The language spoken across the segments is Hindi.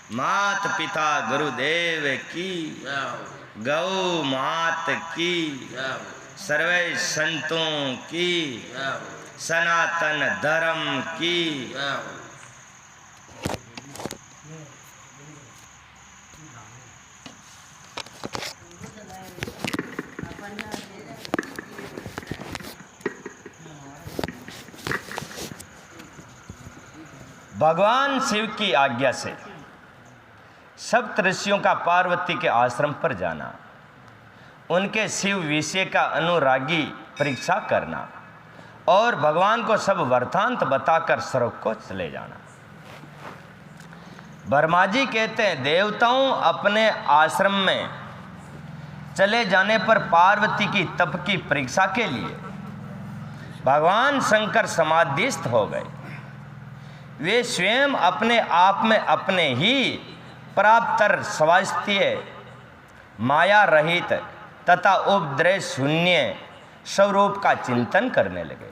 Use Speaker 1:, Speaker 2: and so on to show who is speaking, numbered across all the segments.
Speaker 1: मात पिता गुरुदेव की, गौ मात की, सर्वे संतों की, सनातन धर्म की। भगवान शिव की आज्ञा से सप्त ऋषियों का पार्वती के आश्रम पर जाना, उनके शिव विषय का अनुरागी परीक्षा करना और भगवान को सब वृत्तांत बताकर स्वर्ग को चले जाना। ब्रह्मा जी कहते हैं, देवताओं अपने आश्रम में चले जाने पर पार्वती की तप की परीक्षा के लिए भगवान शंकर समाधिस्थ हो गए। वे स्वयं अपने आप में अपने ही प्राप्तर स्वास्थ्य माया रहित तथा उपद्रव शून्य स्वरूप का चिंतन करने लगे।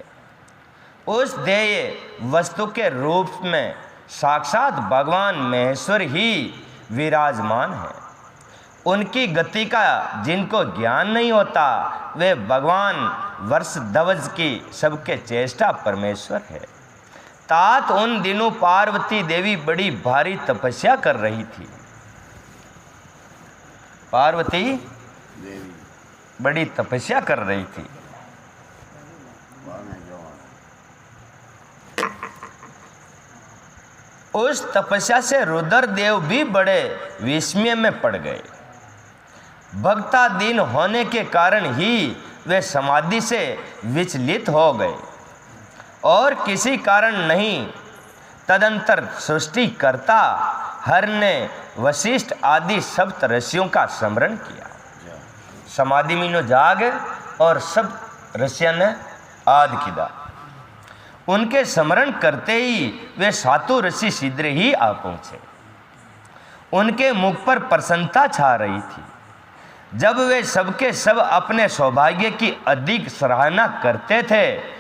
Speaker 1: उस ध्येय वस्तु के रूप में साक्षात भगवान महेश्वर ही विराजमान है। उनकी गति का जिनको ज्ञान नहीं होता, वे भगवान वर्ष ध्वज की सबके चेष्टा परमेश्वर है। तात उन दिनों पार्वती देवी बड़ी भारी तपस्या कर रही थी। पार्वती देवी बड़ी तपस्या कर रही थी। उस तपस्या से रुद्रदेव भी बड़े विस्मय में पड़ गए। भक्ताधीन होने के कारण ही वे समाधि से विचलित हो गए और किसी कारण नहीं। तदंतर सृष्टिकर्ता हर ने वशिष्ठ आदि सप्त ऋषियों का स्मरण किया। समाधि मीनो जाग और सप्त ऋषियों ने आद किया। उनके स्मरण करते ही वे सातों ऋषि शीघ्र ही आ पहुंचे। उनके मुख पर प्रसन्नता छा रही थी। जब वे सबके सब अपने सौभाग्य की अधिक सराहना करते थे,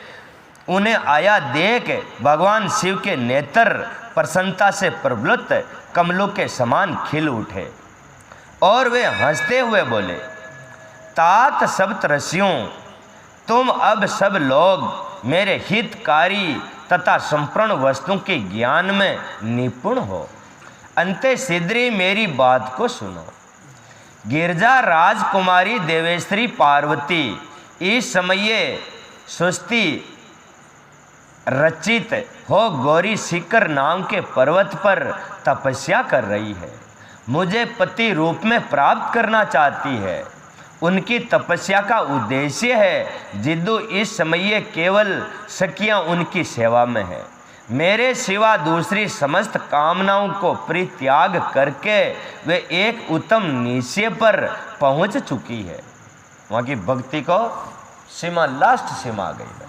Speaker 1: उन्हें आया देख भगवान शिव के नेत्र प्रसन्नता से प्रवृत्त कमलों के समान खिल उठे और वे हंसते हुए बोले, तात सप्त ऋषियों, तुम अब सब लोग मेरे हितकारी तथा संपूर्ण वस्तुओं के ज्ञान में निपुण हो। अंते शीघ्र मेरी बात को सुनो। गिरजा राजकुमारी देवेश्वरी पार्वती इस समय सुस्ती रचित हो गौरी शिखर नाम के पर्वत पर तपस्या कर रही है। मुझे पति रूप में प्राप्त करना चाहती है। उनकी तपस्या का उद्देश्य है जिद्दू इस समय केवल सखियां उनकी सेवा में है। मेरे सिवा दूसरी समस्त कामनाओं को परित्याग करके वे एक उत्तम निश्चय पर पहुंच चुकी है। वहाँ की भक्ति को सीमा, लास्ट सीमा आ गई है।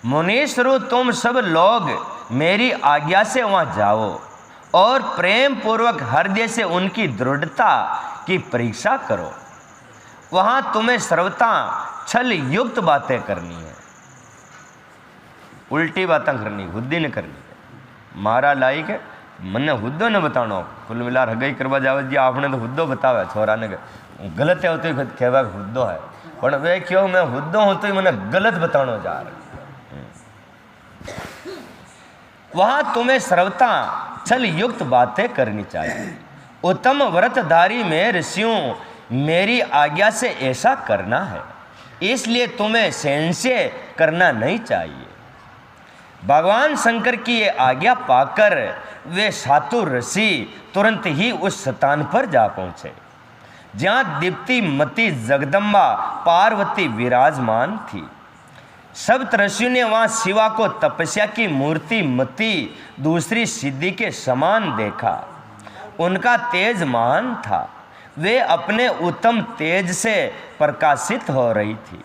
Speaker 1: मुनीश्वरों, तुम सब लोग मेरी आज्ञा से वहाँ जाओ और प्रेम पूर्वक हृदय से उनकी दृढ़ता की परीक्षा करो। वहाँ तुम्हें सर्वथा छल युक्त बातें करनी है, उल्टी बातें करनी, हुद्दी न करनी। मारा लाइक है मने हुद्दो न बतानो। कुल मिला हगई करवा जावे जी आपने तो हुद्दो बतावे, छोरा ने गलत है तो कहवा हुद्दो है, पर वे क्यों मैं हुद्दो हूँ तो मैंने गलत बतानो जा रहा। वहाँ तुम्हें सर्वथा छल युक्त बातें करनी चाहिए। उत्तम व्रतधारी में ऋषियों मेरी आज्ञा से ऐसा करना है, इसलिए तुम्हें संशय करना नहीं चाहिए। भगवान शंकर की ये आज्ञा पाकर वे सातों ऋषि तुरंत ही उस स्थान पर जा पहुंचे जहाँ दीप्ति मती जगदम्बा पार्वती विराजमान थी। सप्त ऋषियों ने वहाँ शिवा को तपस्या की मूर्ति मती दूसरी सिद्धि के समान देखा। उनका तेज महान था। वे अपने उत्तम तेज से प्रकाशित हो रही थी।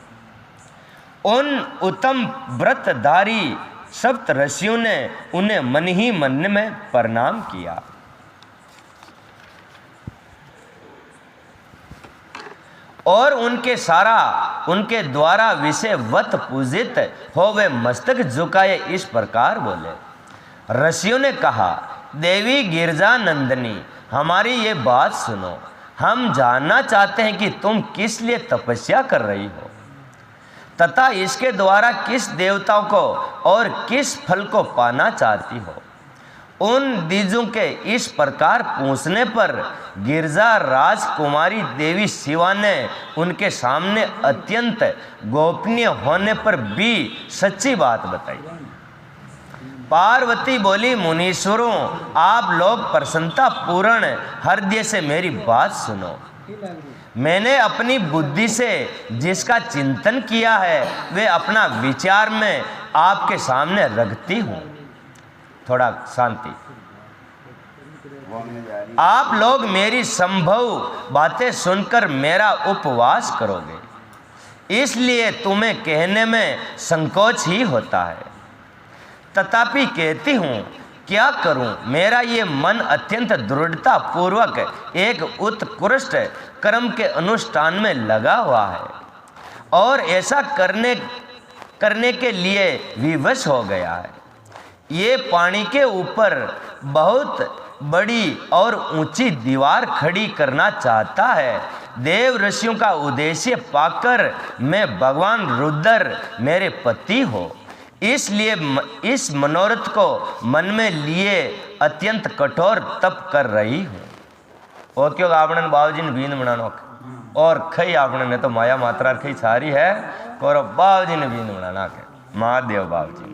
Speaker 1: उन उत्तम व्रतधारी सप्त ऋषियों ने उन्हें मन ही मन में प्रणाम किया। और उनके द्वारा विषयवत पूजित हो वे मस्तक झुकाए इस प्रकार बोले। ऋषियों ने कहा, देवी गिरजा नंदिनी, हमारी ये बात सुनो। हम जानना चाहते हैं कि तुम किस लिए तपस्या कर रही हो तथा इसके द्वारा किस देवताओं को और किस फल को पाना चाहती हो। उन द्विजों के इस प्रकार पूछने पर गिरजा राजकुमारी देवी शिवा ने उनके सामने अत्यंत गोपनीय होने पर भी सच्ची बात बताई। पार्वती बोली, मुनीश्वरों, आप लोग प्रसन्नता पूर्ण हृदय से मेरी बात सुनो। मैंने अपनी बुद्धि से जिसका चिंतन किया है वे अपना विचार में आपके सामने रखती हूँ। थोड़ा शांति। आप लोग मेरी संभव बातें सुनकर मेरा उपवास करोगे, इसलिए तुम्हें कहने में संकोच ही होता है। तथापि कहती हूँ, क्या करूं, मेरा ये मन अत्यंत दृढ़ता पूर्वक एक उत्कृष्ट कर्म के अनुष्ठान में लगा हुआ है और ऐसा करने के लिए विवश हो गया है। ये पानी के ऊपर बहुत बड़ी और ऊंची दीवार खड़ी करना चाहता है। देव ऋषियों का उद्देश्य पाकर मैं भगवान रुद्र मेरे पति हो, इसलिए इस मनोरथ को मन में लिए अत्यंत कठोर तप कर रही हूँ। और क्यों आपने बाबूजी ने बीन बनाना और खई आपने ने तो माया मात्रा खई सारी है और बाबूजी ने बीन बनाना के महादेव बाबूजी ने।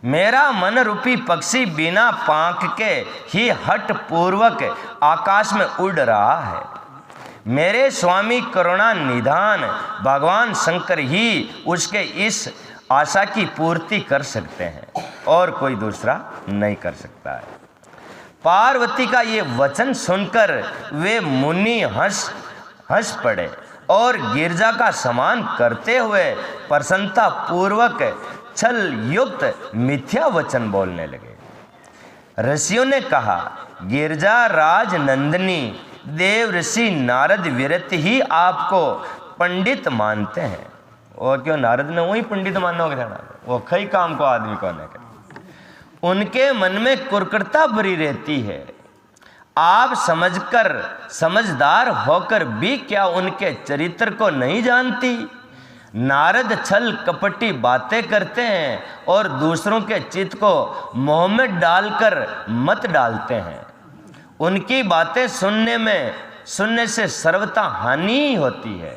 Speaker 1: मेरा मन रूपी पक्षी बिना पांख के ही हठ पूर्वक आकाश में उड़ रहा है। मेरे स्वामी करुणा निधान भगवान शंकर ही उसके इस आशा की पूर्ति कर सकते हैं और कोई दूसरा नहीं कर सकता है। पार्वती का ये वचन सुनकर वे मुनि हंस पड़े और गिरजा का सम्मान करते हुए प्रसन्नता पूर्वक छल युक्त मिथ्या वचन बोलने लगे। ऋषियों ने कहा, गिरजा राज नंदिनी, देव ऋषि नारद विरत ही आपको पंडित मानते हैं। और क्यों नारद ने वही पंडित मानना होगा, वो कई काम को आदमी को नहीं। उनके मन में कुर्कटता भरी रहती है। आप समझदार होकर भी क्या उनके चरित्र को नहीं जानती। नारद छल कपटी बातें करते हैं और दूसरों के चित्त को मोह में डालकर मत डालते हैं। उनकी बातें सुनने से सर्वथा हानि ही होती है।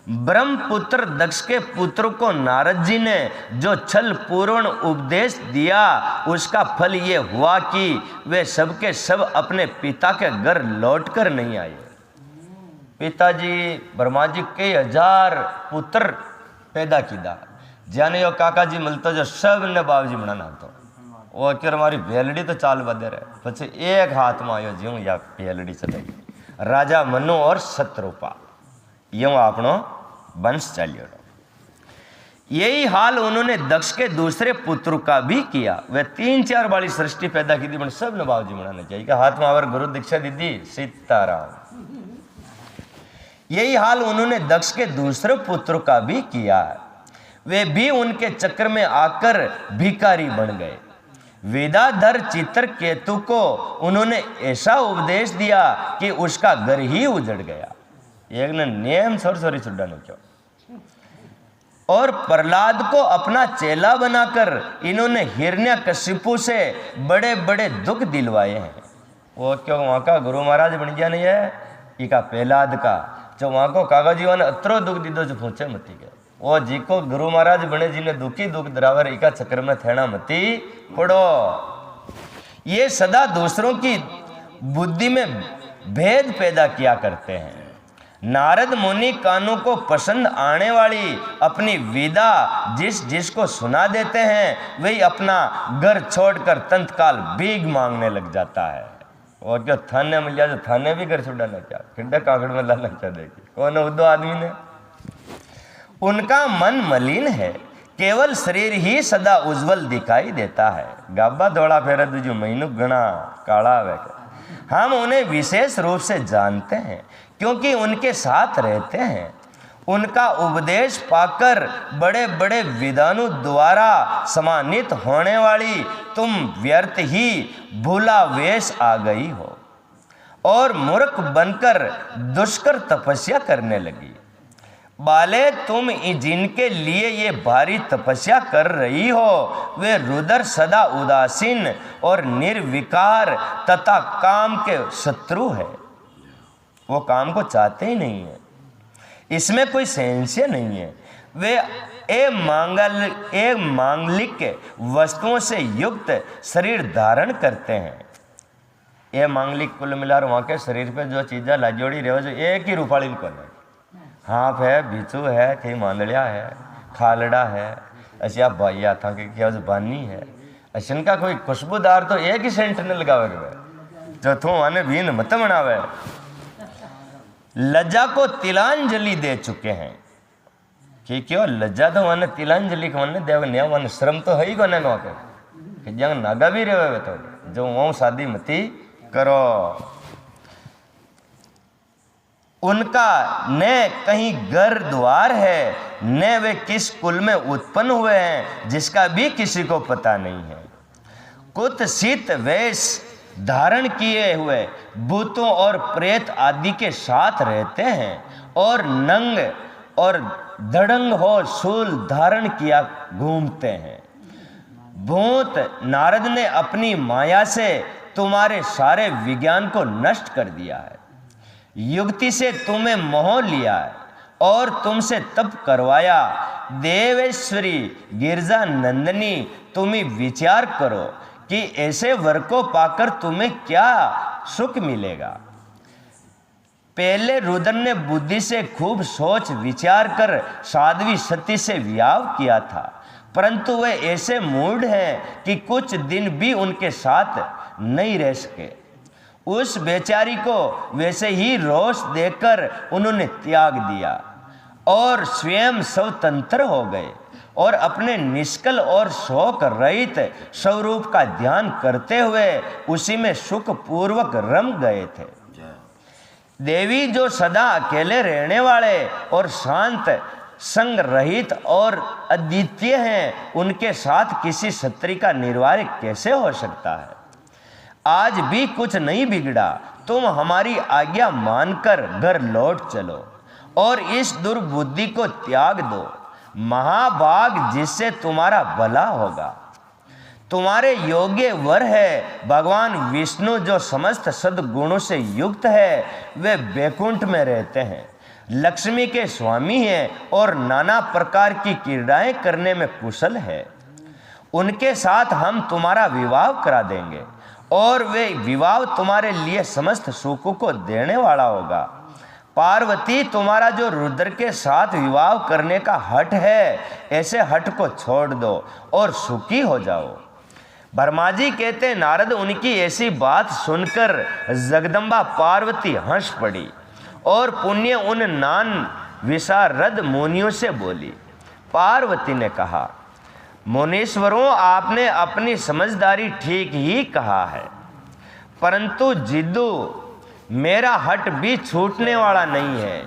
Speaker 1: ब्रह्मपुत्र दक्ष के पुत्रों को नारद जी ने जो छल पूर्ण उपदेश दिया उसका फल ये हुआ कि वे सब के सब अपने पिता के घर लौटकर नहीं आए। पिताजी ब्रह्मा जी के 1000 पुत्र पैदा किया, जाने यो काका जी मिलता जो सब ने बाबूजी बनाना तो वो क्या हमारी भेलड़ी तो चाल बदे रहे। पछे एक हाथ में आयो ज्यों या भेलड़ी चलेगी। राजा मनु और शत्रुपा यूं आपनो वंश चलियो। यही हाल उन्होंने दक्ष के दूसरे पुत्र का भी किया। वे 3-4 वाली सृष्टि पैदा की थी, सब ने बाबूजी बनाना चाहिए। हाथ में आवर गुरु दीक्षा दीदी सीताराम। यही हाल उन्होंने दक्ष के दूसरे पुत्र का भी किया। वे भी उनके चक्र में आकर भिखारी बन गए। वेदाधर चित्रकेतु को उन्होंने ऐसा उपदेश दिया कि उसका घर ही उजड़ गया। एक ने नियम सर छुड़ा नहीं क्यों। और प्रहलाद को अपना चेला बनाकर इन्होंने हिरण्यकशिपु से बड़े बड़े दुख दिलवाए हैं। वो क्यों वहाँ का गुरु महाराज बन गया नहीं है, इका प्रहलाद का जो वहाँ को कागजी ने अतरो दुख दीदो जो पूछे मती गए। वो जी को गुरु महाराज बने जी ने दुखी दुख दरावर इका चक्र में थेना मती पड़ो। ये सदा दूसरों की बुद्धि में भेद पैदा किया करते हैं। नारद मुनि कानों को पसंद आने वाली अपनी विदा जिसको सुना देते हैं वही अपना घर छोड़कर तंतकाल भीख मांगने लग जाता है। और जो थाने मिल जाए तो थाने भी घर छुड़ाना क्या खिड्डा कागड़ में लाना क्या देखिए कौन उद्दो आदमी ने। उनका मन मलिन है, केवल शरीर ही सदा उज्जवल दिखाई देता है। गाबा दौड़ा फेरा तुझे महीनों गणा काला वे। हम उन्हें विशेष रूप से जानते हैं क्योंकि उनके साथ रहते हैं। उनका उपदेश पाकर बड़े बड़े विद्वानों द्वारा सम्मानित होने वाली तुम व्यर्थ ही भूला वेश आ गई हो और मूर्ख बनकर दुष्कर तपस्या करने लगी। बाले, तुम जिनके लिए ये भारी तपस्या कर रही हो वे रुद्र सदा उदासीन और निर्विकार तथा काम के शत्रु है। वो काम को चाहते ही नहीं है, इसमें कोई सेंस्य नहीं है। वे एक मांगलिक वस्तुओं से युक्त शरीर धारण करते हैं। ये मांगलिक कुल मिलाकर वहाँ के शरीर पे जो चीज़ें लाजोड़ी रहे जो एक ही रूपाली को है, हाँप है, बिचू है, कहीं मांदड़िया है, खालड़ा है, ऐसा भाइया था कि क्या बानी है, ऐसा का कोई खुशबूदार तो एक ही सेंट ने लगावे जो तू आने भीन मत बनावे। लज्जा को तिलांजलि दे चुके हैं कि क्यों लज्जा तो वन तिलांजलि को मन देव ने वन श्रम तो है ही कोने नो के जंग नागा भी रहे तो जो वो शादी मती करो। उनका न कहीं घर द्वार है, न वे किस कुल में उत्पन्न हुए हैं जिसका भी किसी को पता नहीं है। कुत्सित वेश धारण किए हुए भूतों और प्रेत आदि के साथ रहते हैं और नंग और धड़ंग हो शूल धारण किया घूमते हैं। भूत नारद ने अपनी माया से तुम्हारे सारे विज्ञान को नष्ट कर दिया है, युक्ति से तुम्हें मोह लिया है और तुमसे तप करवाया। देवेश्वरी गिरजा नंदनी, तुम ही विचार करो कि ऐसे वर को पाकर तुम्हें क्या सुख मिलेगा। पहले रुद्र ने बुद्धि से खूब सोच विचार कर साध्वी सती से विवाह किया था, परंतु वे ऐसे मूढ़ हैं कि कुछ दिन भी उनके साथ नहीं रह सके। उस बेचारी को वैसे ही रोष देकर उन्होंने त्याग दिया और स्वयं स्वतंत्र हो गए और अपने निष्कल और शोक रहित स्वरूप का ध्यान करते हुए उसी में सुख पूर्वक रम गए थे। देवी जो सदा अकेले रहने वाले और शांत संग रहित और अद्वितीय हैं, उनके साथ किसी क्षत्रिय का निर्वाह कैसे हो सकता है। आज भी कुछ नहीं बिगड़ा, तुम हमारी आज्ञा मानकर घर लौट चलो और इस दुर्बुद्धि को त्याग दो। महाभाग जिससे तुम्हारा भला होगा। तुम्हारे योग्य वर है भगवान विष्णु जो समस्त सद्गुणों से युक्त है। वे बैकुंठ में रहते हैं, लक्ष्मी के स्वामी हैं और नाना प्रकार की क्रीड़ाएं करने में कुशल है। उनके साथ हम तुम्हारा विवाह करा देंगे और वे विवाह तुम्हारे लिए समस्त सुखों को देने वाला होगा। पार्वती, तुम्हारा जो रुद्र के साथ विवाह करने का हठ है, ऐसे हठ को छोड़ दो और सुखी हो जाओ। ब्रह्मा जी कहते नारद उनकी ऐसी बात सुनकर जगदम्बा पार्वती हंस पड़ी और पुण्य उन नान विशारद मुनियों से बोली। पार्वती ने कहा, मुनीश्वरों, आपने अपनी समझदारी ठीक ही कहा है, परंतु जिद्दू मेरा हट भी छूटने वाला नहीं है।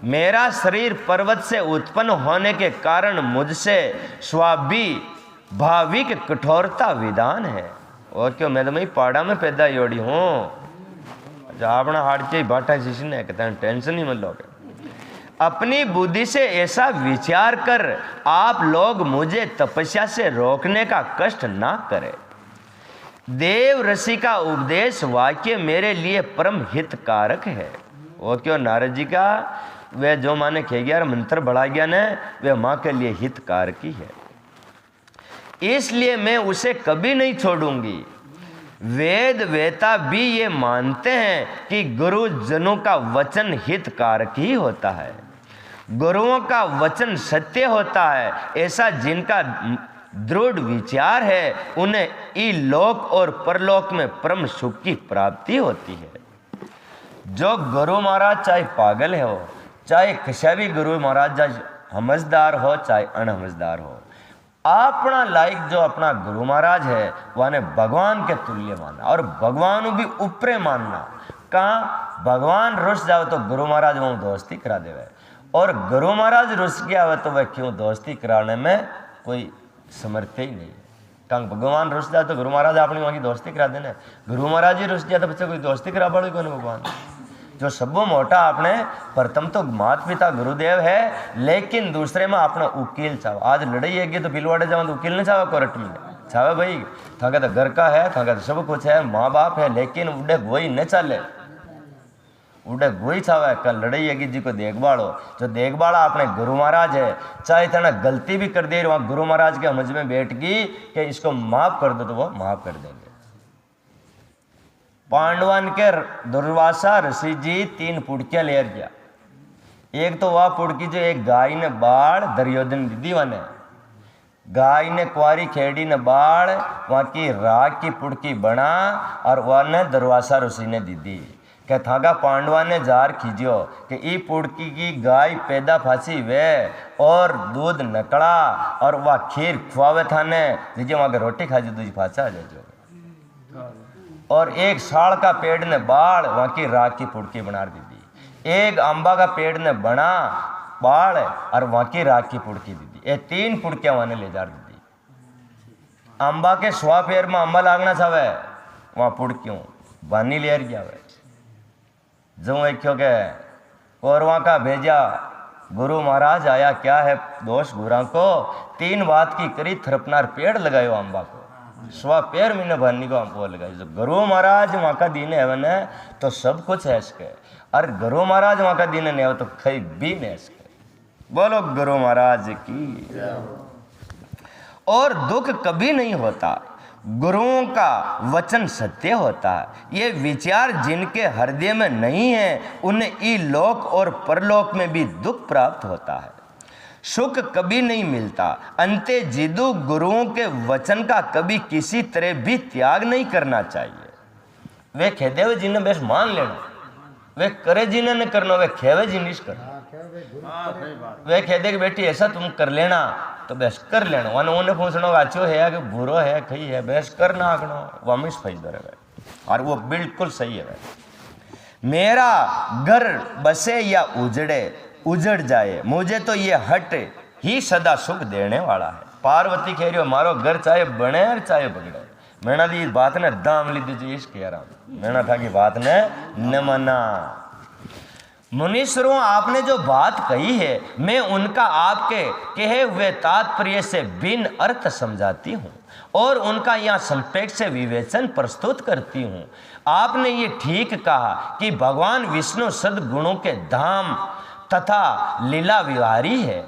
Speaker 1: मेरा शरीर पर्वत से उत्पन्न होने के कारण मुझसे स्वाभाविक कठोरता विधान है। और क्यों, मैं तो मैं पहाड़ा में पैदा योड़ी हूँ। अपना हार्ट के बाटा शिशि ने कहते हैं टेंशन ही मत लोगे। अपनी बुद्धि से ऐसा विचार कर आप लोग मुझे तपस्या से रोकने का कष्ट ना करें। देव ऋषि का उपदेश वाक्य मेरे लिए परम हितकारक है। वो क्यों, नारद जी का वे जो माने खे गया मंत्र बढ़ा गया ने, वे माँ के लिए हितकारक ही है, इसलिए मैं उसे कभी नहीं छोड़ूंगी। वेद वेता भी ये मानते हैं कि गुरुजनों का वचन हितकारक ही होता है। गुरुओं का वचन सत्य होता है। ऐसा जिनका दृढ़ विचार है उन्हें इलोक और परलोक में परम सुख की प्राप्ति होती है। जो गुरु महाराज चाहे पागल है हो, चाहे किसी भी गुरु महाराज चाहे समझदार हो चाहे अनसमझदार हो, अपना लायक जो अपना गुरु महाराज है वह भगवान के तुल्य मानना और भगवान भी ऊपरे मानना। कहाँ भगवान रुस जाओ तो गुरु महाराज वो दोस्ती करा देवे और गुरु महाराज रुस गया हुआ तो वह क्यों दोस्ती कराने में कोई समर्थ ही नहीं। कंग भगवान रुस जाए तो गुरु महाराज अपनी वहाँ की दोस्ती करा देना, गुरु महाराज ही रुस जाए तो बच्चे कोई दोस्ती करा पड़े कौन भगवान। जो सबो मोटा आपने प्रथम तो माता पिता गुरुदेव है, लेकिन दूसरे में अपना उकील चाहो। आज लड़ाई है तो बिलवाड़े जाओ तो उकील नहीं चाहे कोर्ट में चाहे भाई, थाका तो घर का है, थाका तो सब कुछ है, माँ बाप है, लेकिन उड़े वही न चले, उड़े वही चाहे कल लड़ाई है जी को देखभाल हो। जो देखभाल अपने गुरु महाराज है, चाहे तना गलती भी कर दे वहाँ गुरु महाराज के समझ में बैठ गई कि इसको माफ कर दो तो वो माफ कर देंगे। पांडवान के दुर्वासा ऋषि जी 3 पुड़कियां ले गया। एक तो वह पुड़की जो एक गाय ने बाढ़ दुर्योधन दीदी वन है, गाय ने कुआरी खेड़ी ने बाढ़ वहाँ की राग की पुड़की बना और वह ने दुर्वासा ऋषि ने दीदी के थागा पांडवा ने जार खींचो कि ई पुड़की की गाय पैदा फांसी वे और दूध नकड़ा और वह खीर खुआवे थाने दीजिए वहाँ के रोटी खा जो फांसा आ जाए। और एक साल का पेड़ ने बाढ़ वहाँ की राग की पुड़की बना दी थी, एक अम्बा का पेड़ ने बना बाढ़ और वहाँ की राग की पुड़की दी थी। ये 3 पुड़कियाँ वहाँ ने ले जा दी थी। अम्बा के स्वा पैर में अम्बा लागना चाहे वहाँ पुड़कियों बानी ले गया है जो एक क्यों के कौरवा का भेजा गुरु महाराज आया क्या है दोष गुरा को 3 बात की करी थरपनार पेड़ लगायो अम्बा को स्वा पैर मैंने भरनी को वो लगाई। जब गुरु महाराज वहाँ का दिन है वने तो सब कुछ है इसके, और गुरु महाराज वहाँ का दिन नहीं हो तो कहीं भी नहीं इसके। बोलो गुरु महाराज की। और दुख कभी नहीं होता, गुरुओं का वचन सत्य होता है। ये विचार जिनके हृदय में नहीं है उन्हें इलोक और परलोक में भी दुख प्राप्त होता है। सुख कभी नहीं मिलता। अंते जिदु गुरुओं के वचन का कभी किसी तरह भी त्याग नहीं करना चाहिए। वे खेदे हुए जिन्हें बेस मान लेना, वे करे जिन्हें न करना, वे खेवे जिन्हें करना। वे खेदे कि बेटी ऐसा तुम कर लेना तो बेस कर लेना, उन्हें पूछना अच्छो है कि बुरो है कही है बेस करना आगनो वामिश फायदा रहे और वो बिल्कुल सही है। मेरा घर बसे या उजड़ जाए मुझे तो ये हट ही सदा सुख देने वाला है। पार्वती कह रही हो मारो घर चाहे बने और चाहे बगड़े। मैंने दी बात ने दाम ली दीजिए इस कह रहा हूं, मैंने था कि बात ने न मना। मुनीश्वरों आपने जो बात कही है मैं उनका आपके कहे हुए तात्पर्य से भिन्न अर्थ समझाती हूँ और उनका यहाँ संपेक्ष से विवेचन प्रस्तुत करती हूँ। आपने ये ठीक कहा कि भगवान विष्णु सद्गुणों के धाम तथा लीला विहारी है,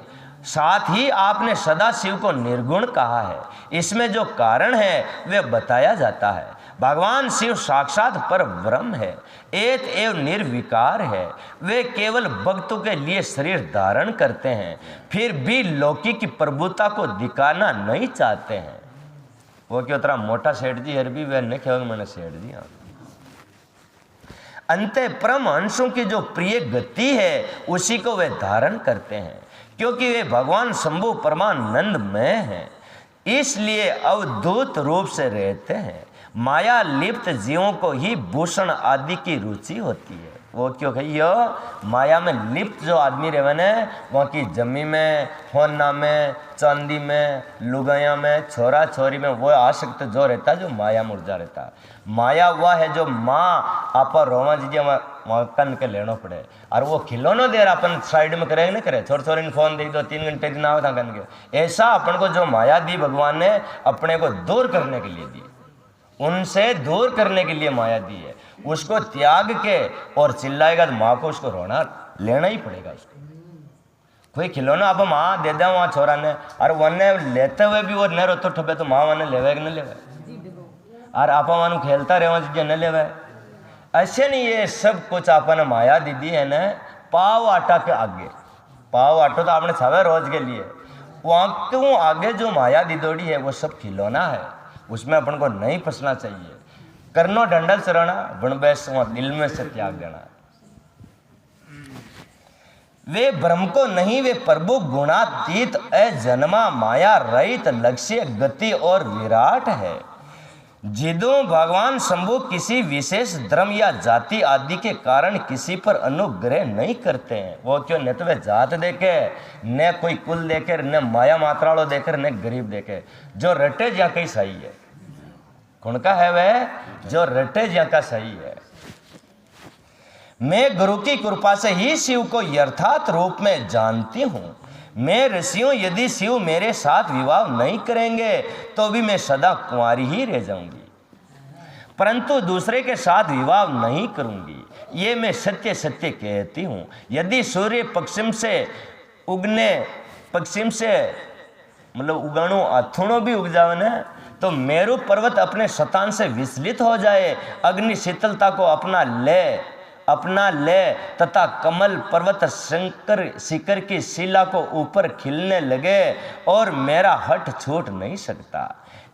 Speaker 1: साथ ही आपने सदा शिव को निर्गुण कहा है। इसमें जो कारण है वे बताया जाता है। भगवान शिव साक्षात पर ब्रह्म है, एक एवं निर्विकार है। वे केवल भक्तों के लिए शरीर धारण करते हैं, फिर भी लौकिक की प्रभुता को दिखाना नहीं चाहते हैं। वो क्यों तरह मोटा सेठ जी हर भी वे नहीं खेल मैंने सेठ जी। हाँ अंत परम अंशों की जो प्रिय गति है उसी को वे धारण करते हैं, क्योंकि वे भगवान शंभु परमानंद में हैं, इसलिए अवधूत रूप से रहते हैं। माया लिप्त जीवों को ही भूषण आदि की रुचि होती है। वो क्यों कहियो माया में लिप्त जो आदमी रहे ने वहाँ की जमी में, होना में, चांदी में, लुगाया में, छोरा छोरी में वो आसक्त जो रहता है, जो माया मुर्जा रहता है। माया वह है जो माँ आप रोवा जी वहाँ कन के लेना पड़े और वो खिलौना दे रहा अपन साइड में करेंगे नहीं करे, छोर छोरी ने फोन दे दो 3 घंटे दिन आओ था कन के। ऐसा अपन को जो माया दी भगवान ने अपने को दूर करने के लिए दी, उनसे दूर करने के लिए माया दी है। उसको त्याग के और चिल्लाएगा तो माँ को उसको रोना लेना ही पड़ेगा। उसको कोई खिलौना आप माँ दे दे वहाँ छोरा ने और वने लेते हुए भी वो न रोतो ठपे तो माँ वने लेवे कि न लेवे, और आप वहाँ खेलता रहे चीजें न लेवे। ऐसे नहीं, ये सब कुछ आपने माया दीदी है न पाव आटा के आगे। पाव आटो तो आपने छावे रोज के लिए, वहाँ क्यों आगे जो माया दीदोड़ी है वो सब खिलौना है, उसमें अपन को नहीं फंसना चाहिए। करनो डंडल से रहना बनबैस वहाँ दिल में से त्याग देना। वे ब्रह्म को नहीं, वे प्रभु गुणातीत अजन्मा माया रहित लक्ष्य गति और विराट है। जिदों भगवान शंभु किसी विशेष धर्म या जाति आदि के कारण किसी पर अनुग्रह नहीं करते हैं। वो क्यों? न तो वे जात देखे, न कोई कुल देखे, न माया मात्राड़ो देखे, न गरीब देखे। जो रटे ज्या कहीं सही है। कौन का है वह? जो रटे ज्या का सही है। मैं गुरु की कृपा से ही शिव को यथार्थ रूप में जानती हूँ। मैं ऋषियों, यदि शिव मेरे साथ विवाह नहीं करेंगे तो भी मैं सदा कुंवारी ही रह जाऊंगी, परंतु दूसरे के साथ विवाह नहीं करूंगी। ये मैं सत्य सत्य कहती हूँ। यदि सूर्य पश्चिम से मतलब उगाणु अथुणो भी उग जावे न, तो मेरु पर्वत अपने शतान से विचलित हो जाए, अग्नि शीतलता को अपना ले तथा कमल पर्वत शंकर शिखर की शिला को ऊपर खिलने लगे और मेरा हट छूट नहीं सकता।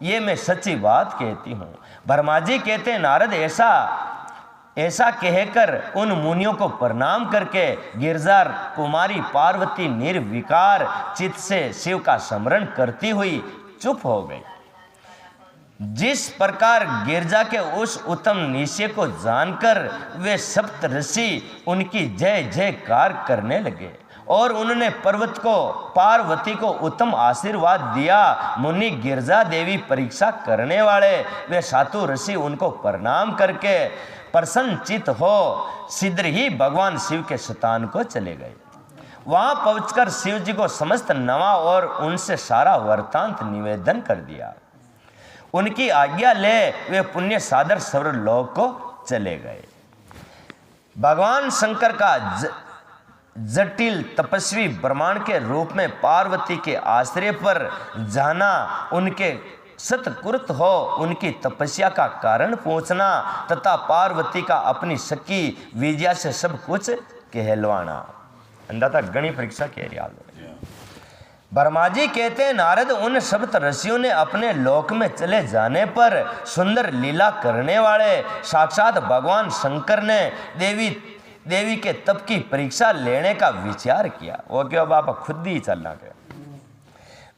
Speaker 1: ये मैं सच्ची बात कहती हूँ। ब्रह्मा जी कहते हैं, नारद ऐसा कहकर उन मुनियों को प्रणाम करके गिरजा कुमारी पार्वती निर्विकार चित्त से शिव का स्मरण करती हुई चुप हो गई। जिस प्रकार गिरजा के उस उत्तम निश्चय को जानकर वे सप्त ऋषि उनकी जय जयकार करने लगे और उन्होंने पार्वती को उत्तम आशीर्वाद दिया। मुनि गिरजा देवी परीक्षा करने वाले वे सातु ऋषि उनको प्रणाम करके प्रसन्नचित हो शीघ्र ही भगवान शिव के स्थान को चले गए। वहां पहुंचकर शिव जी को समस्त नवा और उनसे सारा वृत्तांत निवेदन कर दिया। उनकी आज्ञा ले वे पुण्य सादर स्वर्गलोक को चले गए। भगवान शंकर का जटिल तपस्वी ब्रह्मांड के रूप में पार्वती के आश्रय पर जाना, उनके सत्कृत हो उनकी तपस्या का कारण पहुंचना तथा पार्वती का अपनी सखी विजया से सब कुछ कहलवाना। अंदाता गणी परीक्षा कह रही हाल। ब्रह्मा जी कहते हैं, नारद उन सप्त ऋषियों ने अपने लोक में चले जाने पर सुंदर लीला करने वाले साक्षात भगवान शंकर ने देवी के तप की परीक्षा लेने का विचार किया। वो क्यों बापा खुद ही चलना गया।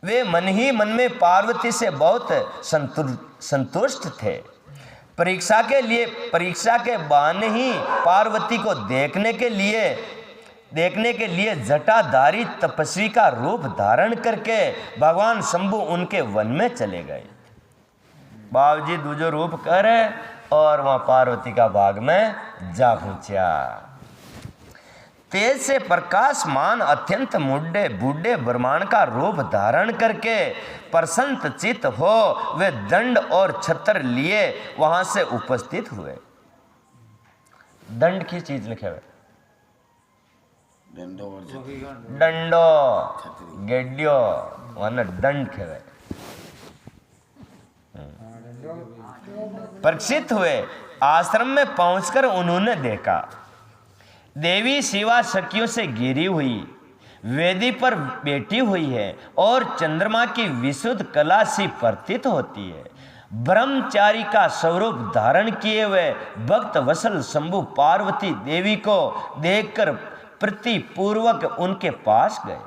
Speaker 1: वे मन ही मन में पार्वती से बहुत संतुष्ट थे। परीक्षा के बहाने ही पार्वती को देखने के लिए जटाधारी तपस्वी का रूप धारण करके भगवान शंभु उनके वन में चले गए। बाबूजी दूजो रूप कर और वहां पार्वती का बाग में जा पहुंचा। तेज से प्रकाशमान अत्यंत बूढ़े ब्रह्मांड का रूप धारण करके प्रसन्न चित्त हो वे दंड और छत्र लिए वहां से उपस्थित हुए। दंड की चीज लिखे हुए, डंडो गेड्यो वन दंड खेवे। प्रक्षित हुए। आश्रम में पहुंचकर उन्होंने देखा देवी शिवा सखियों से घिरी हुई वेदी पर बैठी हुई है और चंद्रमा की विशुद्ध कला सी प्रतीत होती है। ब्रह्मचारी का स्वरूप धारण किए हुए भक्त वत्सल शंभु पार्वती देवी को देखकर प्रीतिपूर्वक उनके पास गए।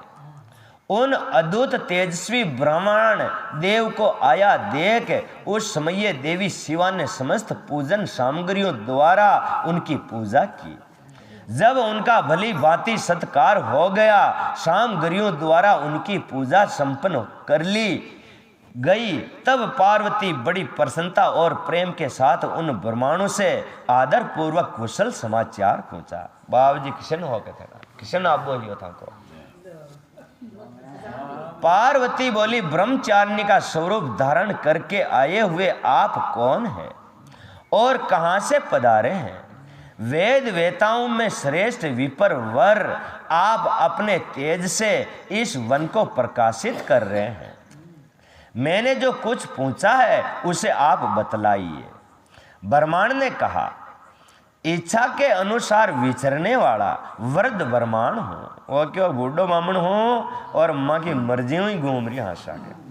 Speaker 1: उन अद्भुत तेजस्वी ब्राह्मण देव को आया देख उस समय देवी शिवा ने समस्त पूजन सामग्रियों द्वारा उनकी पूजा की। जब उनका भली भांति सत्कार हो गया, सामग्रियों द्वारा उनकी पूजा संपन्न कर ली गई, तब पार्वती बड़ी प्रसन्नता और प्रेम के साथ उन ब्राह्मणों से आदर पूर्वक कुशल समाचार पूछा। बाबूजी किशन हो के थे ना, किशन आप बोलियो था को। पार्वती बोली, ब्रह्मचारिणी का स्वरूप धारण करके आए हुए आप कौन हैं और कहां से पधारे हैं? वेद वेताओं में श्रेष्ठ विपर वर आप अपने तेज से इस वन को प्रकाशित कर रहे हैं। मैंने जो कुछ पूछा है उसे आप बतलाइए। ब्रह्मांड ने कहा, इच्छा के अनुसार विचरने वाला वृद्ध ब्रह्मांड हूँ। वो क्यों बूढ़ो मामन हूँ और माँ की मर्जी हुई घूम रही हाशा के।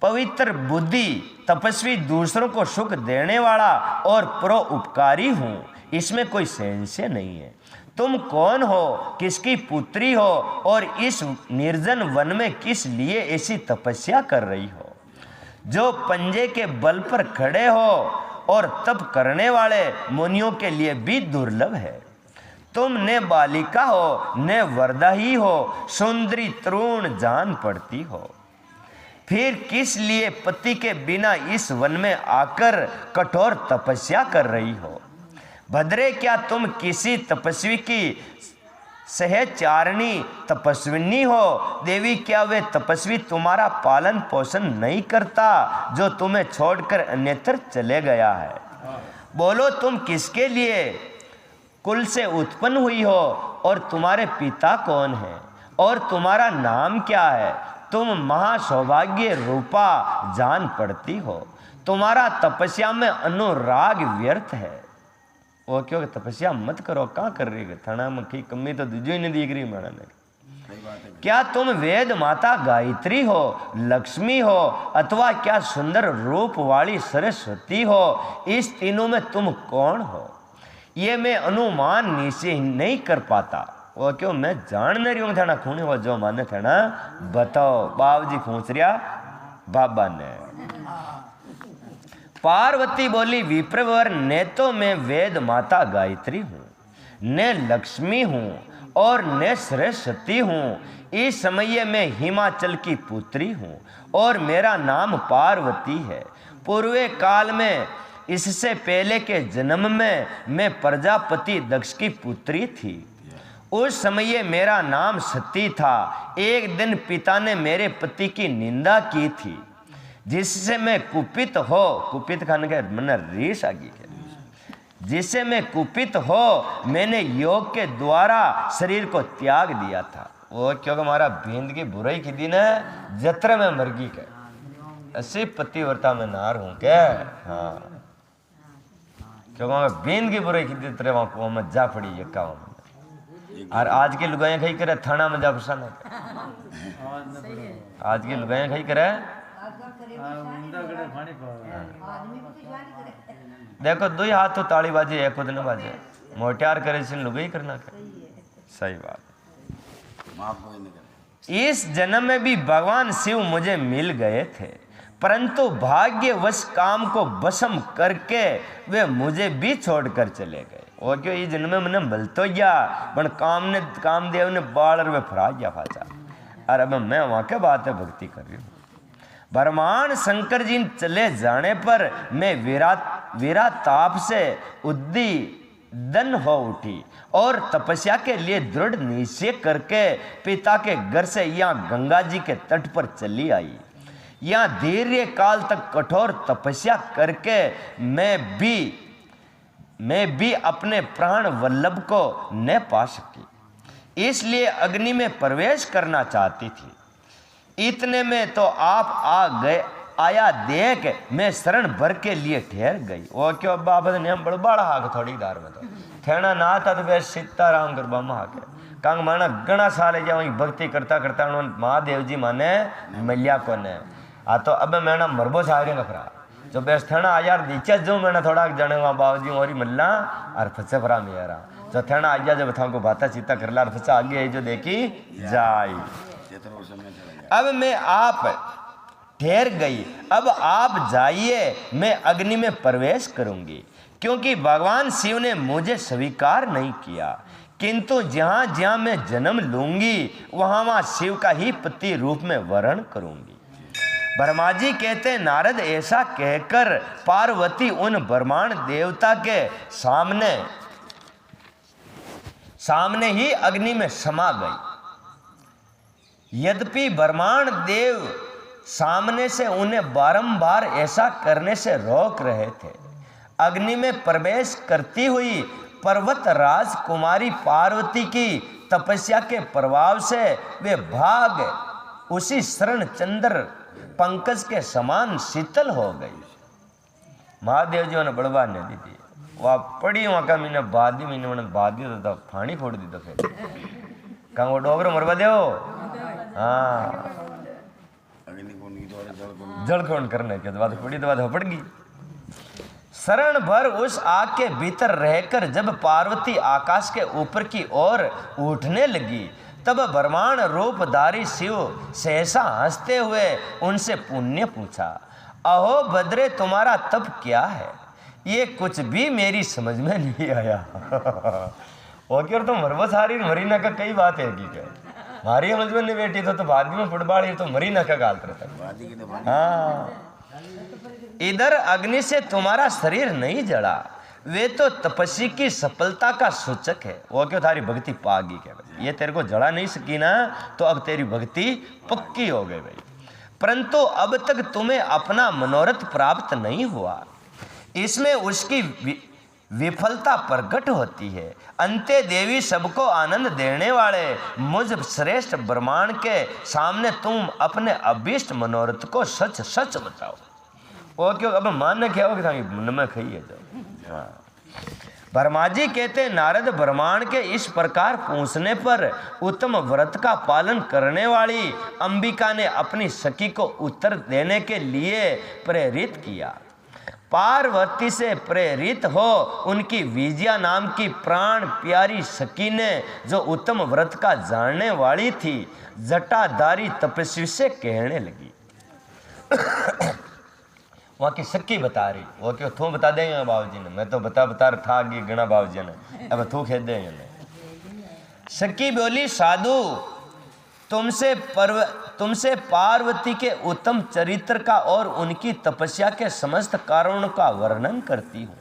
Speaker 1: पवित्र बुद्धि तपस्वी दूसरों को सुख देने वाला और परोपकारी हूँ, इसमें कोई संशय नहीं है। तुम कौन हो, किसकी पुत्री हो और इस निर्जन वन में किस लिए ऐसी तपस्या कर रही हो? जो पंजे के बल पर खड़े हो और तप करने वाले मुनियों के लिए भी दुर्लभ है। तुम ने बालिका हो ने वरदा ही हो, सुंदरी तरुण जान पड़ती हो, फिर किस लिए पति के बिना इस वन में आकर कठोर तपस्या कर रही हो? भद्रे, क्या तुम किसी तपस्वी की सहचारिणी तपस्विनी हो? देवी, क्या वे तपस्वी तुम्हारा पालन पोषण नहीं करता जो तुम्हें छोड़कर अन्यत्र चले गया है? बोलो, तुम किसके लिए कुल से उत्पन्न हुई हो और तुम्हारे पिता कौन है और तुम्हारा नाम क्या है? तुम महासौभाग्य रूपा जान पड़ती हो, तुम्हारा तपस्या में अनुराग व्यर्थ है। वो क्यों तपस्या मत करो, कहाँ कर रही है? थना मक्खी कमी तो दूजो ही नहीं दिख रही माना ने। क्या तुम वेद माता गायत्री हो, लक्ष्मी हो, अथवा क्या सुंदर रूप वाली सरस्वती हो? इस तीनों में तुम कौन हो? ये मैं अनुमान निश्चय नहीं कर पाता। वो क्यों मैं जान नहीं रही हूँ थाना खूनी हो जो माने थाना बताओ। बाबू जी पूछ रिया बाबा ने। पार्वती बोली, विप्रवर, ने तो मैं वेद माता गायत्री हूँ, ने लक्ष्मी हूँ और ने सरस्वती हूँ। इस समय मैं हिमाचल की पुत्री हूँ और मेरा नाम पार्वती है। पूर्वे काल में, इससे पहले के जन्म में मैं प्रजापति दक्ष की पुत्री थी। उस समय मेरा नाम सती था। एक दिन पिता ने मेरे पति की निंदा की थी, जिससे मैं कुपित हो, कुपित खाने के मन रीस आ गई, जिससे मैं कुपित हो मैंने योग के द्वारा शरीर को त्याग दिया था। वो क्योंकि हमारा भेंद की बुराई की दिन है जत्र में मरगी के ऐसी पतिव्रता में नार हूं के। हाँ, क्योंकि मैं भेंद की बुराई की दिन तरह वहां में जा पड़ी यक्का। और आज की लुगाइयां खई करे थाना में जा फसा। आज की लुगाइयां खई करे देखो दो ही हाथ तो ताली बाजे एक खुद न बाजे, मोटियार करे से लुगाई करना करे। सही बात। इस जन्म में भी भगवान शिव मुझे मिल गए थे, परंतु भाग्यवश काम को भस्म करके वे मुझे भी छोड़कर चले गए। और क्यों इस जन्म में मैंने मिल तो गया, पर कामदेव ने बाल वे फरा गया फाचा। और अब मैं वहां के बात है भक्ति कर रही हूँ। ब्रह्मांड शंकर जी चले जाने पर मैं विराताप से उद्दीन हो उठी और तपस्या के लिए दृढ़ निश्चय करके पिता के घर से यहाँ गंगा जी के तट पर चली आई। यहाँ दीर्घ काल तक कठोर तपस्या करके मैं भी अपने प्राण वल्लभ को न पा सकी, इसलिए अग्नि में प्रवेश करना चाहती थी। इतने में तो आप आया देख मैं शरण भर के लिए ठहर गई। वो क्यों बाबा ने हम बड़ा हाक थोड़ी दार में तो ठहना ना था तो वैसे सीताराम कर बामा हाके कांग माना घना साल जाओ भक्ति करता करता उन्होंने महादेव जी माने मलिया को ने आ तो अब मैंने मरबो सारे नखरा जो बेस थेना आयार दीचा जो मैंने थोड़ा जने वहाँ बाबू जी और मल्ला और फसे भरा मेरा जो थेना आया जब था को बाता चीता कर ला और फसा आगे जो देखी जाई। अब मैं आप ठहर गई, अब आप जाइए, मैं अग्नि में प्रवेश करूंगी, क्योंकि भगवान शिव ने मुझे स्वीकार नहीं किया। किंतु जहां जहां मैं जन्म लूंगी वहां वहां शिव का ही पति रूप में वर्ण करूंगी। ब्रह्मा जी कहते नारद ऐसा कहकर पार्वती उन ब्रह्मांड देवता के सामने ही अग्नि में समा गई। यद्यपि ब्रह्मांड देव सामने से उन्हें बारंबार ऐसा करने से रोक रहे थे। अग्नि में प्रवेश करती हुई पर्वत राजकुमारी पार्वती की तपस्या के प्रभाव से वे भाग उसी शरण चंद्र पंकज के समान शीतल हो गई। महादेव जी ने बड़वा ने दी थी वह पड़ी वहां का मीने बादी तो फाणी फोड़ दी तो फिर कहा वो डोगरो मरवा दो। हाँ, जलखोन करने के बाद पड़ी तो बाद हपड़ गई। शरण भर उस आग के भीतर रहकर जब पार्वती आकाश के ऊपर की ओर उठने लगी तब ब्रह्मांड रूपधारी शिव सहसा हंसते हुए उनसे पुण्य पूछा, अहो बद्रे, तुम्हारा तप क्या है, ये कुछ भी मेरी समझ में नहीं आया। ओके, और तो मरबो सारी मरीना का कई बात है कि क्या मारी समझ में नहीं बैठी तो बाद में फुटबॉल तो मरीना का गालत रहता। हाँ, इधर अग्नि से तुम्हारा शरीर नहीं जड़ा, वे तो तपस्वी की सफलता का सूचक है। वो क्यों थारी भक्ति पागी क्या भाई, ये तेरे को जड़ा नहीं सकी ना, तो अब तेरी भक्ति पक्की हो गई भाई। परंतु अब तक तुम्हें अपना मनोरथ प्राप्त नहीं हुआ, इसमें उसकी विफलता प्रकट होती है। अंते देवी सबको आनंद देने वाले मुझ श्रेष्ठ ब्रह्मांड के सामने तुम अपने अभीष्ट मनोरथ को सच सच बताओ। वो क्यों अब मानने क्या हो कि मन में खाइए जाओ। हाँ, ब्रह्मा जी कहते, नारद ब्रह्मांड के इस प्रकार पूछने पर उत्तम व्रत का पालन करने वाली अंबिका ने अपनी सखी को उत्तर देने के लिए प्रेरित किया। पार्वती से प्रेरित हो उनकी विजया नाम की प्राण प्यारी सखी ने, जो उत्तम व्रत का जानने वाली थी, जटाधारी तपस्वी से कहने लगी। वहाँ की सखी बता रही, वो क्यों तू बता देंगे बाबूजी ने, मैं तो बता रहा था आगे गणा बाबूजी ने, अब तू खेद देंगे। सखी बोली, साधु तुमसे पार्वती के उत्तम चरित्र का और उनकी तपस्या के समस्त कारणों का वर्णन करती हूँ।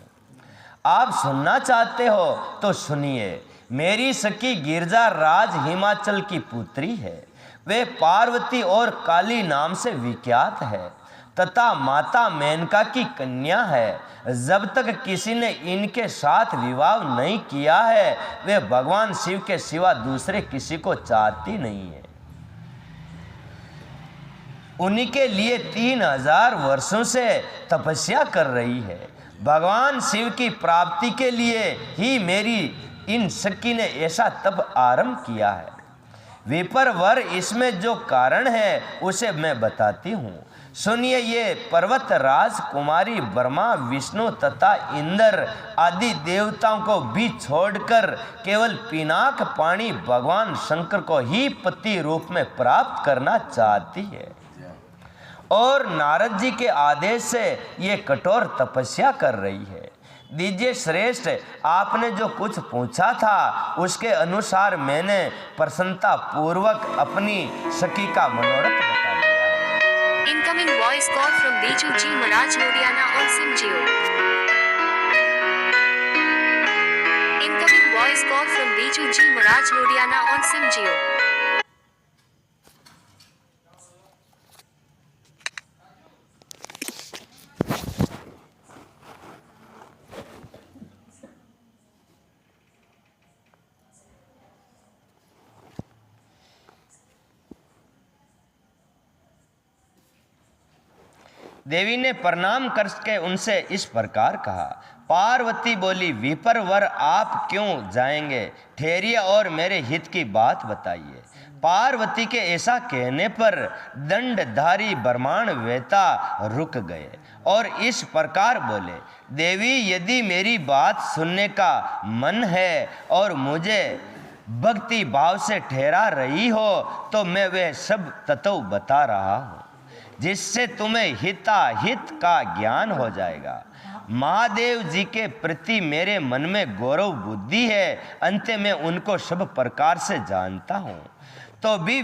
Speaker 1: आप सुनना चाहते हो तो सुनिए। मेरी सखी गिरजा राज हिमाचल की पुत्री है। वे पार्वती और काली नाम से विख्यात है तथा माता मेनका की कन्या है। जब तक किसी ने इनके साथ विवाह नहीं किया है, वे भगवान शिव के सिवा दूसरे किसी को चाहती नहीं है। उन्हीं के लिए 3000 वर्षों से तपस्या कर रही है। भगवान शिव की प्राप्ति के लिए ही मेरी इन सखी ने ऐसा तप आरंभ किया है। विपर वर इसमें जो कारण है उसे मैं बताती हूँ। सुनिए, ये पर्वत राजकुमारी ब्रह्मा विष्णु तथा इंद्र आदि देवताओं को भी छोड़कर केवल पिनाक पानी भगवान शंकर को ही पति रूप में प्राप्त करना चाहती है और नारद जी के आदेश से ये कठोर तपस्या कर रही है। दीजिए श्रेष्ठ, आपने जो कुछ पूछा था उसके अनुसार मैंने प्रसन्नता पूर्वक अपनी सखी का मनोरथ बता दिया।
Speaker 2: Incoming voice call from Biju ji Maharaj Ludhiana on SIM Jio. Incoming voice call from Biju ji Maharaj Ludhiana on SIM Jio.
Speaker 1: देवी ने प्रणाम करके उनसे इस प्रकार कहा। पार्वती बोली, विपर वर आप क्यों जाएंगे? ठहरिए और मेरे हित की बात बताइए। पार्वती के ऐसा कहने पर दंडधारी ब्रह्मांड वेता रुक गए और इस प्रकार बोले, देवी यदि मेरी बात सुनने का मन है और मुझे भक्ति भाव से ठहरा रही हो तो मैं वह सब तत्व बता रहा हूँ जिससे तुम्हें हिताहित का ज्ञान हो जाएगा। महादेव जी के प्रति मेरे मन में गौरव बुद्धि है, अंत में उनको सब प्रकार से जानता हूँ, तो भी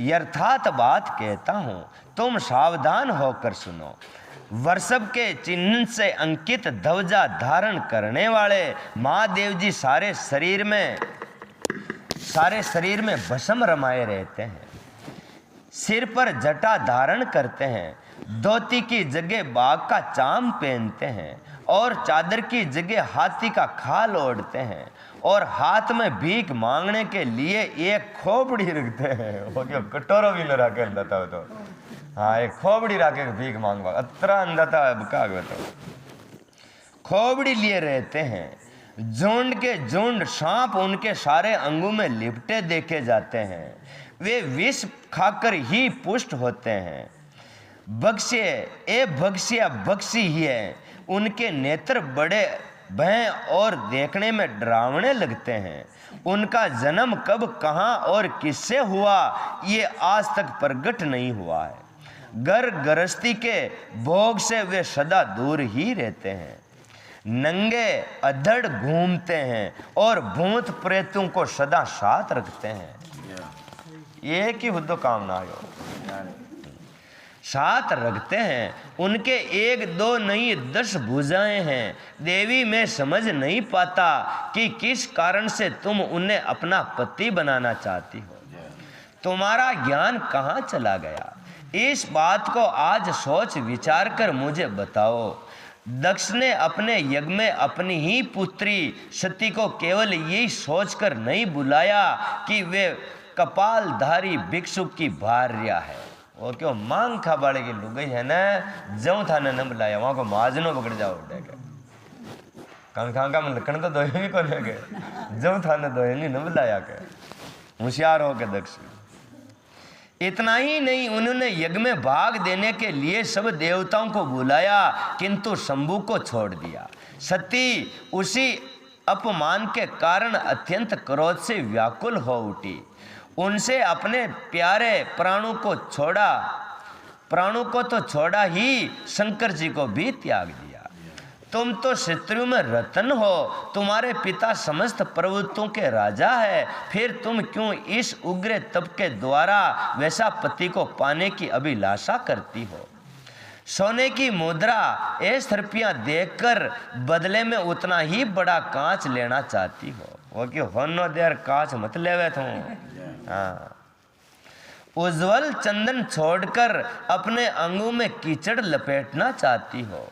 Speaker 1: यथार्थ बात कहता हूँ, तुम सावधान होकर सुनो। वृषभ के चिन्ह से अंकित ध्वजा धारण करने वाले महादेव जी सारे शरीर में भस्म रमाए रहते हैं, सिर पर जटा धारण करते हैं, धोती की जगह बाघ का चाम पहनते हैं और चादर की जगह हाथी का खाल ओढ़ते हैं और हाथ में भीख मांगने के लिए एक खोपड़ी रखते हैं। वो क्यों कटोरा भी न रखे अंदर था तो, हाँ एक खोपड़ी रखे भीख मांगवा अतरा अंदर था तो खोपड़ी लिए रहते हैं। झुंड के झुंड सांप उनके सारे अंगों में लिपटे देखे जाते हैं। वे विष खाकर ही पुष्ट होते हैं। बक्सी ही है। उनके नेत्र बड़े भय और देखने में डरावने लगते हैं। उनका जन्म कब, कहाँ और किससे हुआ ये आज तक प्रकट नहीं हुआ है। घर गृहस्थी के भोग से वे सदा दूर ही रहते हैं, नंगे अधड़ घूमते हैं और भूत प्रेतों को सदा साथ रखते हैं। एक ही हुद्दो काम ना हो, साथ रखते हैं। उनके एक दो नहीं 10 भुजाएं हैं। देवी मैं समझ नहीं पाता कि किस कारण से तुम उन्हें अपना पति बनाना चाहती हो। तुम्हारा ज्ञान कहाँ चला गया? इस बात को आज सोच विचार कर मुझे बताओ। दक्ष ने अपने यज्ञ में अपनी ही पुत्री सती को केवल यही सोचकर नहीं बुलाया कि वे कपालधारी भिक्षु की भार्या है। वो क्यों मांग खा बाड़े की लुगई है ना, जऊ था न बुलाया वहां को माजनो पकड़ जाओ कण का लकण तो दोहे भी को ले जऊ था न दोहे नहीं न बुलाया के होशियार हो के दक्ष। इतना ही नहीं, उन्होंने यज्ञ में भाग देने के लिए सब देवताओं को बुलाया किंतु शंभु को छोड़ दिया। सती उसी अपमान के कारण अत्यंत क्रोध से व्याकुल हो उठी। उनसे अपने प्यारे प्राणों को तो छोड़ा ही, शंकर जी को भी त्याग दिया। तुम तो शत्रु में रतन हो, तुम्हारे पिता समस्त प्रभुत्वों के राजा है, फिर तुम क्यों इस उग्र तप के द्वारा वैसा पति को पाने की अभिलाषा करती हो? सोने की मुद्रा 1 रुपया देकर बदले में उतना ही बड़ा कांच लेना चाहती हो। वो क्यों होनो देर कांच मत लेवे तुम। हाँ, उज्जवल चंदन छोड़कर अपने अंगों में कीचड़ लपेटना चाहती हो।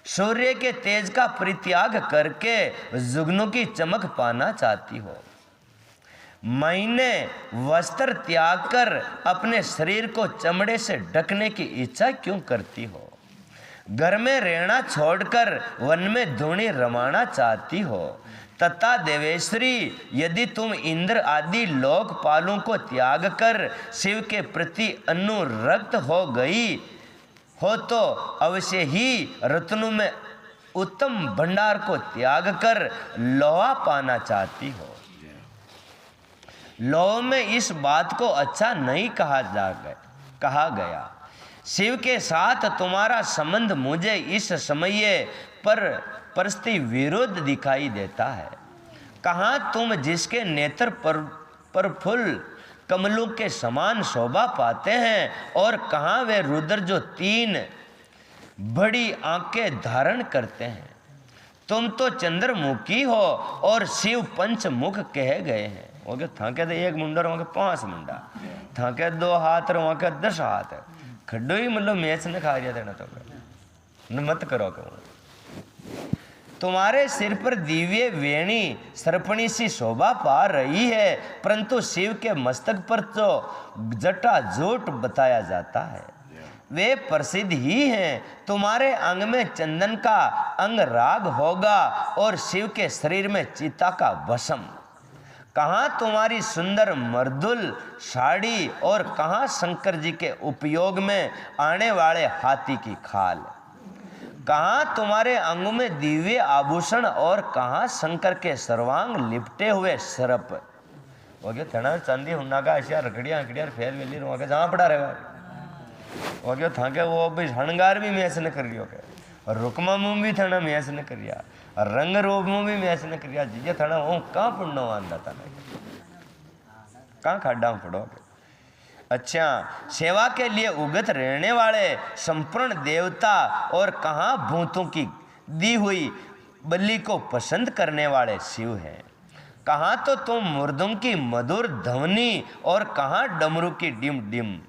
Speaker 1: सूर्य के तेज का परित्याग करके जुगनू की चमक पाना चाहती हो। महीने वस्त्र त्याग कर अपने शरीर को चमड़े से ढकने की इच्छा क्यों करती हो? घर में रहना छोड़कर वन में धूणी रमाना चाहती हो। तथा देवेश्वरी, यदि तुम इंद्र आदि लोकपालों को त्याग कर शिव के प्रति अनुरक्त हो गई हो तो अवश्य ही रत्नों में उत्तम भंडार को त्याग कर लोहा पाना चाहती हो। लोह में इस बात को अच्छा नहीं कहा गया। शिव के साथ तुम्हारा संबंध मुझे इस समय पर परिस्थिति विरुद्ध दिखाई देता है। कहाँ तुम जिसके नेत्र पर फूल कमलों के समान शोभा पाते हैं, और कहाँ वे रुद्र जो 3 बड़ी आंखें धारण करते हैं। तुम तो चंद्रमुखी हो और शिव पंचमुख कहे गए हैं। वहाँ थाके तो 1 मुंडा और वहाँ के 5 मुंडा, थाके 2 हाथ और वहाँ के 10 हाथ। खड्डो ही मतलब मैच ने खा दिया देना तो मत करो कहूँ। तुम्हारे सिर पर दिव्य वेणी सर्पणी सी शोभा पा रही है, परंतु शिव के मस्तक पर तो जटा जोट बताया जाता है। वे प्रसिद्ध ही हैं। तुम्हारे अंग में चंदन का अंग राग होगा और शिव के शरीर में चिता का भस्म। कहाँ तुम्हारी सुंदर मर्दुल साड़ी और कहाँ शंकर जी के उपयोग में आने वाले हाथी की खाल। कहाँ तुम्हारे अंगों में दिव्य आभूषण और कहाँ शंकर के सर्वांग लिपटे हुए सरप। वो क्या थना चांदी हुन्ना का ऐसा रगड़िया हकड़िया फेल वेली वहाँ के जहाँ पड़ा रहेगा। वो क्या था के वो भी हणगार भी मैच न कर लियो के, और रुकमा मुँह भी थना मैच न करिया, और रंग रूप मुँह भी मैच न करिया। जी थना वो कहाँ पुण्य आंदा था कहाँ खाड्डा पड़ोगे। अच्छा, सेवा के लिए उगत रहने वाले संपूर्ण देवता और कहाँ भूतों की दी हुई बलि को पसंद करने वाले शिव हैं। कहाँ तो तुम मुर्दों की मधुर ध्वनि और कहाँ डमरू की डिम डिम,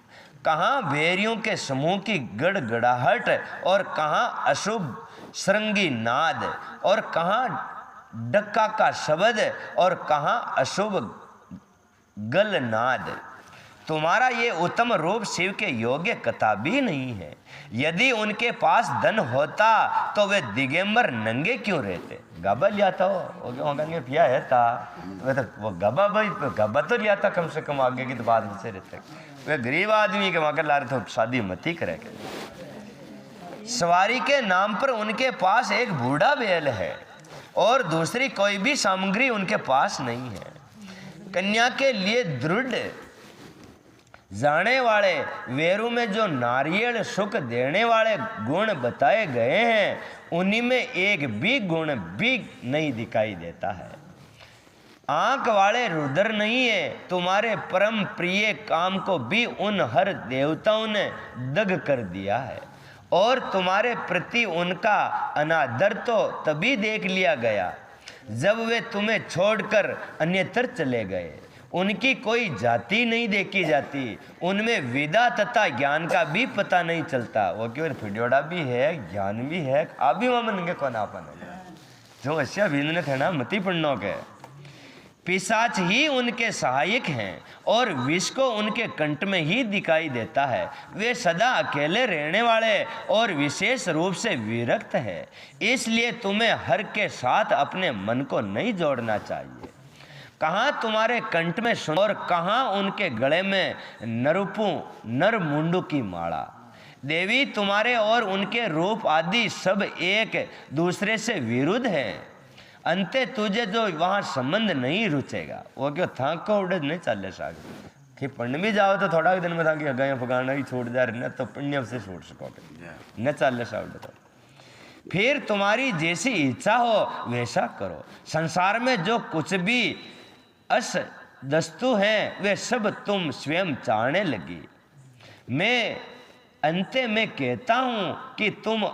Speaker 1: कहाँ भेरियों के समूह की गड़गड़ाहट और कहाँ अशुभ श्रृंगी नाद, और कहाँ डक्का का शब्द और कहाँ अशुभ गलनाद। तुम्हारा ये उत्तम रूप शिव के योग्य कथा भी नहीं है। यदि उनके पास धन होता तो वे दिगंबर नंगे क्यों रहते? गबा लिया था वो कहेंगे पिया है था वे तो वो गबा तो लिया था, कम से कम आगे की तो बात से रहते। वे गरीब आदमी के वहाँ ला रहे थे, शादी मत ही करेंगे। सवारी के नाम पर उनके पास एक बूढ़ा बैल है और दूसरी कोई भी सामग्री उनके पास नहीं है। कन्या के लिए दृढ़ जाने वाले वेरु में जो नारियल सुख देने वाले गुण बताए गए हैं, उन्हीं में एक भी गुण भी नहीं दिखाई देता है। आंख वाले रुद्र नहीं है, तुम्हारे परम प्रिय काम को भी उन हर देवताओं ने दग कर दिया है, और तुम्हारे प्रति उनका अनादर तो तभी देख लिया गया जब वे तुम्हें छोड़कर अन्यत्र चले गए। उनकी कोई जाति नहीं देखी जाती, उनमें विदा तथा ज्ञान का भी पता नहीं चलता। वो केवल फिडोड़ा भी है, ज्ञान भी है, आप भी वहाँ मन के कौन आपन जो अश्या भिन्न थे ना मती पढ़नो के। पिशाच ही उनके सहायक हैं और विष को उनके कंठ में ही दिखाई देता है। वे सदा अकेले रहने वाले और विशेष रूप से विरक्त है, इसलिए तुम्हें हर के साथ अपने मन को नहीं जोड़ना चाहिए। कहाँ तुम्हारे कंठ में सुन और कहाँ उनके गले में नर मुंडू की माला। देवी तुम्हारे और उनके रूप आदि सब एक दूसरे से विरुद्ध है। अंते तुझे जो वहाँ संबंध नहीं रुचेगा, वो क्यों थाक को उड़े नहीं चल सकते कि पढ़ने भी जाओ तो थोड़ा दिन में था कि अगर फगाना ही छोड़ जा रहे ना तो पुण्य से छोड़ सकोगे न चल सकते। तो फिर तुम्हारी जैसी इच्छा हो वैसा करो। संसार में जो कुछ भी अस दस्तु हैं वे सब तुम स्वयं चाहने लगी। मैं अंते में कहता हूँ कि तुम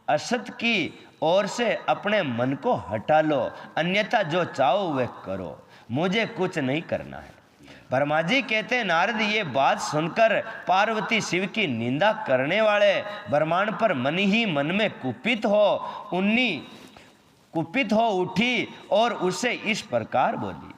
Speaker 1: असत की ओर से अपने मन को हटा लो, अन्यथा जो चाहो वे करो, मुझे कुछ नहीं करना है। ब्रह्मा जी कहते हैं, नारद ये बात सुनकर पार्वती शिव की निंदा करने वाले ब्रह्मांड पर मन ही मन में कुपित हो उठी और उसे इस प्रकार बोली।